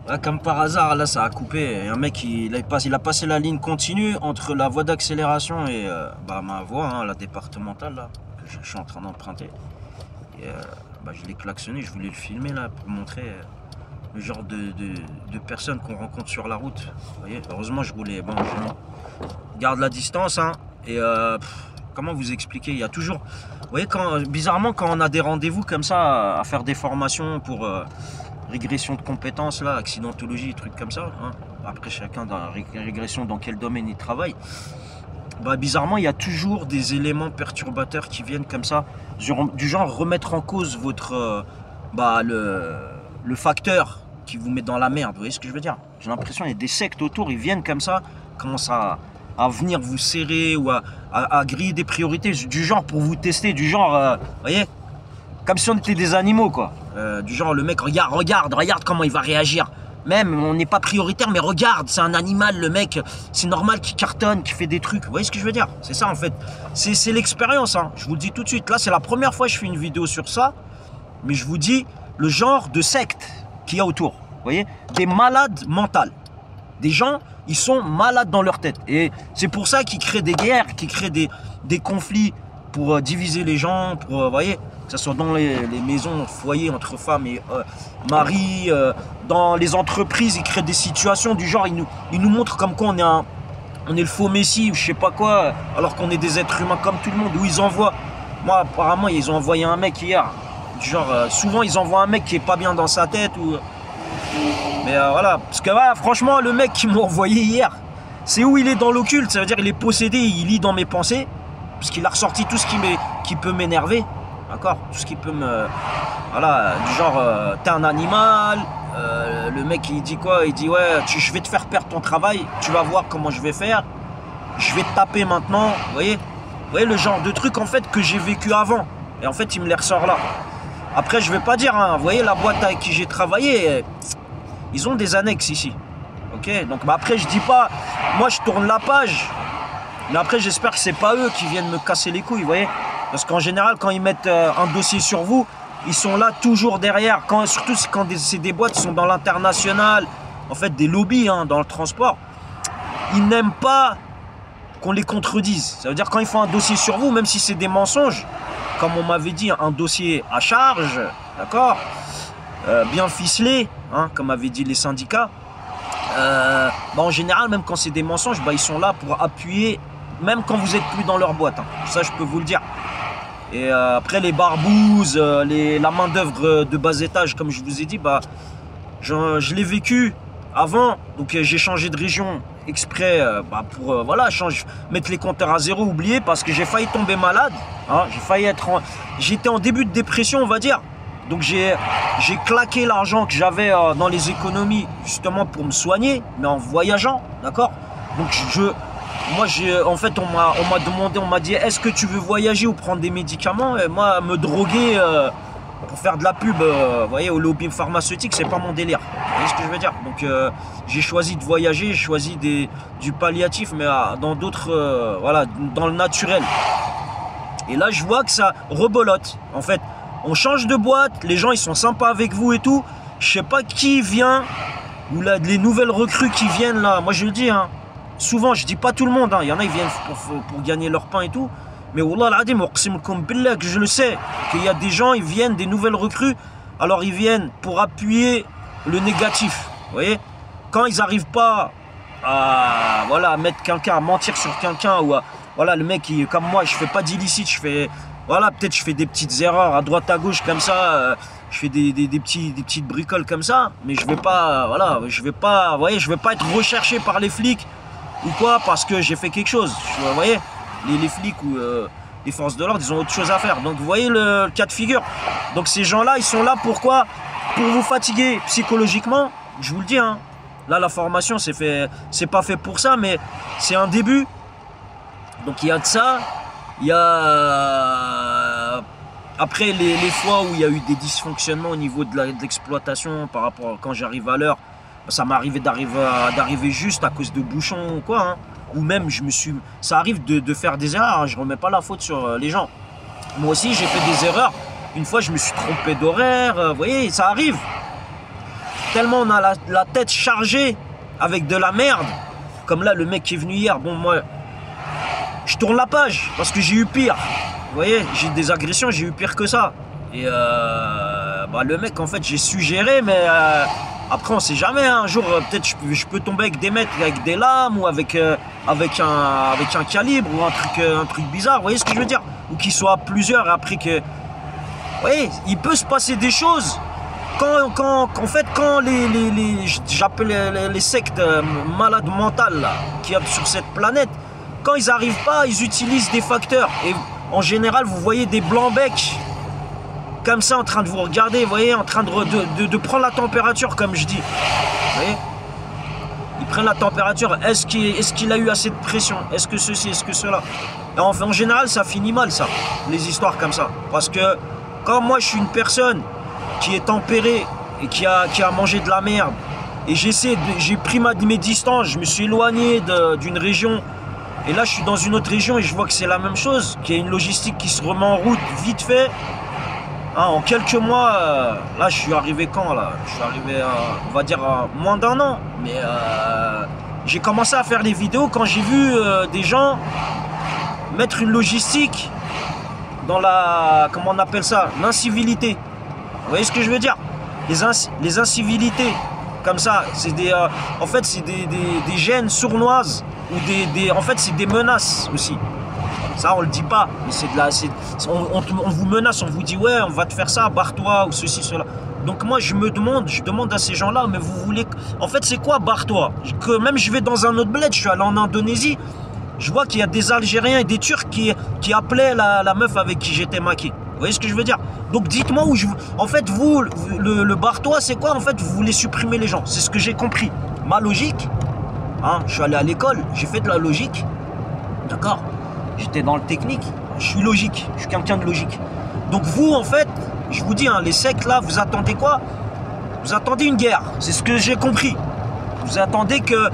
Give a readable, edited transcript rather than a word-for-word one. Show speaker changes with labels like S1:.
S1: Là, comme par hasard, là, ça a coupé. Et un mec, il a passé la ligne continue entre la voie d'accélération et ma voie, hein, la départementale, là, que je suis en train d'emprunter. Et je l'ai klaxonné, je voulais le filmer, là, pour montrer le genre de personnes qu'on rencontre sur la route. Vous voyez, heureusement, je roulais. Bon, je garde la distance, hein. Et comment vous expliquer? Il y a toujours... Vous voyez, bizarrement, quand on a des rendez-vous comme ça, à faire des formations pour... régression de compétences, là, accidentologie, trucs comme ça. Hein. Après, chacun dans la régression, dans quel domaine il travaille. Bizarrement, il y a toujours des éléments perturbateurs qui viennent comme ça, du genre remettre en cause votre, le facteur qui vous met dans la merde. Vous voyez ce que je veux dire? J'ai l'impression qu'il y a des sectes autour, ils viennent comme ça, commencent à venir vous serrer ou à griller des priorités, du genre pour vous tester, du genre, vous voyez, comme si on était des animaux, quoi. Du genre, le mec, regarde comment il va réagir. Même, on n'est pas prioritaire, mais regarde, c'est un animal, le mec. C'est normal qu'il cartonne, qu'il fait des trucs. Vous voyez ce que je veux dire? C'est ça, en fait. C'est l'expérience, hein. Je vous le dis tout de suite. Là, c'est la première fois que je fais une vidéo sur ça. Mais je vous dis le genre de secte qu'il y a autour. Vous voyez? Des malades mentales. Des gens, ils sont malades dans leur tête. Et c'est pour ça qu'ils créent des guerres, qu'ils créent des conflits pour diviser les gens, pour, vous voyez, que ce soit dans les maisons, foyers entre femmes et maris, dans les entreprises, ils créent des situations du genre, ils nous montrent comme quoi on est le faux messie ou je sais pas quoi, alors qu'on est des êtres humains comme tout le monde, où ils envoient, moi apparemment ils ont envoyé un mec hier, du genre, souvent ils envoient un mec qui est pas bien dans sa tête, ou mais voilà, parce que franchement le mec qui m'a envoyé hier, c'est où il est dans l'occulte, ça veut dire il est possédé, il lit dans mes pensées, parce qu'il a ressorti tout ce qui peut m'énerver. D'accord? Tout ce qui peut me... Voilà, du genre, t'es un animal, le mec il dit quoi? Il dit ouais, je vais te faire perdre ton travail, tu vas voir comment je vais faire, je vais te taper maintenant, vous voyez le genre de truc en fait que j'ai vécu avant, et en fait il me les ressort là. Après je vais pas dire, hein, vous voyez la boîte avec qui j'ai travaillé, ils ont des annexes ici, ok? Donc après je dis pas, moi je tourne la page, mais après j'espère que c'est pas eux qui viennent me casser les couilles, vous voyez? Parce qu'en général, quand ils mettent un dossier sur vous, ils sont là toujours derrière. Surtout quand c'est des boîtes qui sont dans l'international, en fait des lobbies hein, dans le transport, ils n'aiment pas qu'on les contredise. Ça veut dire quand ils font un dossier sur vous, même si c'est des mensonges, comme on m'avait dit, un dossier à charge, d'accord, bien ficelé, hein, comme avaient dit les syndicats, en général, même quand c'est des mensonges, ils sont là pour appuyer, même quand vous n'êtes plus dans leur boîte. Hein. Ça, je peux vous le dire. Et après les barbouzes, la main d'œuvre de bas étage, comme je vous ai dit, je l'ai vécu avant. Donc j'ai changé de région exprès pour mettre les compteurs à zéro, oublier, parce que j'ai failli tomber malade. Hein, j'étais en début de dépression, on va dire. Donc j'ai claqué l'argent que j'avais dans les économies justement pour me soigner, mais en voyageant, d'accord. Donc en fait, on m'a demandé, on m'a dit, est-ce que tu veux voyager ou prendre des médicaments? Et moi, me droguer pour faire de la pub, vous voyez, au lobby pharmaceutique, c'est pas mon délire. Vous voyez ce que je veux dire? Donc, j'ai choisi de voyager, j'ai choisi du palliatif, mais dans d'autres, dans le naturel. Et là, je vois que ça rebolote. En fait, on change de boîte, les gens, ils sont sympas avec vous et tout. Je sais pas qui vient, ou là, les nouvelles recrues qui viennent là. Moi, je le dis, hein. Souvent, je dis pas tout le monde, hein. Il y en a, ils viennent pour gagner leur pain et tout. Mais Wallah al-Adim, que je le sais, qu'il y a des gens, ils viennent, des nouvelles recrues, alors ils viennent pour appuyer le négatif. Vous voyez? Quand ils n'arrivent pas à mettre quelqu'un, à mentir sur quelqu'un, ou le mec, comme moi, je fais pas d'illicite, peut-être je fais des petites erreurs à droite à gauche comme ça, je fais des petites bricoles comme ça, mais je vais pas, je vais pas être recherché par les flics ou quoi parce que j'ai fait quelque chose. Vous voyez, les flics ou les forces de l'ordre, ils ont autre chose à faire. Donc vous voyez le cas de figure. Donc ces gens-là, ils sont là pourquoi? Pour vous fatiguer psychologiquement. Je vous le dis, hein. Là la formation c'est pas fait pour ça, mais c'est un début. Donc il y a de ça. Il y a après les fois où il y a eu des dysfonctionnements au niveau de l'exploitation par rapport à quand j'arrive à l'heure, ça m'est arrivé d'arriver juste à cause de bouchons ou quoi, hein. Ou même ça arrive de faire des erreurs, hein. Je remets pas la faute sur les gens. Moi aussi j'ai fait des erreurs. Une fois je me suis trompé d'horaire, vous voyez, ça arrive. tellement on a la tête chargée avec de la merde. Comme là, le mec qui est venu hier, bon, moi, je tourne la page parce que j'ai eu pire. Vous voyez, j'ai des agressions, j'ai eu pire que ça. Et bah, le mec, en fait, j'ai su gérer, mais après, on sait jamais. Un jour, peut-être, je peux tomber avec des mecs avec des lames ou avec un calibre ou un truc bizarre. Vous voyez ce que je veux dire? Ou qu'ils soient plusieurs après que... Vous voyez, il peut se passer des choses. En fait, quand j'appelle les sectes malades mentales là, qu'il y a sur cette planète, quand ils n'arrivent pas, ils utilisent des facteurs. Et en général, vous voyez des blancs-becs comme ça en train de vous regarder, vous voyez, en train de prendre la température, comme je dis. Vous voyez, ils prennent la température. Est-ce qu'il a eu assez de pression? Est-ce que ceci, est-ce que cela? Et en général, ça finit mal, ça, les histoires comme ça. Parce que quand moi, je suis une personne qui est tempérée et qui a mangé de la merde, et j'ai pris mes distances, je me suis éloigné d'une région, et là, je suis dans une autre région et je vois que c'est la même chose, qu'il y a une logistique qui se remet en route vite fait. Hein, en quelques mois, là je suis arrivé quand là? Je suis arrivé, on va dire, moins d'un an. Mais j'ai commencé à faire des vidéos quand j'ai vu des gens mettre une logistique dans la, comment on appelle ça, l'incivilité. Vous voyez ce que je veux dire? Les incivilités, comme ça, c'est en fait c'est des gènes sournoises ou en fait c'est des menaces aussi. Ça, on le dit pas, mais c'est on vous menace, on vous dit ouais, on va te faire ça, barre-toi ou ceci, cela. Donc moi, je demande à ces gens-là, mais vous voulez, en fait, c'est quoi barre-toi? Que même je vais dans un autre bled, je suis allé en Indonésie, je vois qu'il y a des Algériens et des Turcs qui appelaient la meuf avec qui j'étais maqué. Vous voyez ce que je veux dire? Donc dites-moi où en fait, vous, le barre-toi, c'est quoi? En fait, vous voulez supprimer les gens. C'est ce que j'ai compris. Ma logique, hein, je suis allé à l'école, j'ai fait de la logique, d'accord? J'étais dans le technique, je suis logique, je suis quelqu'un de logique. Donc vous, en fait, je vous dis, hein, les sectes là, vous attendez quoi? Vous attendez une guerre, c'est ce que j'ai compris. Vous attendez que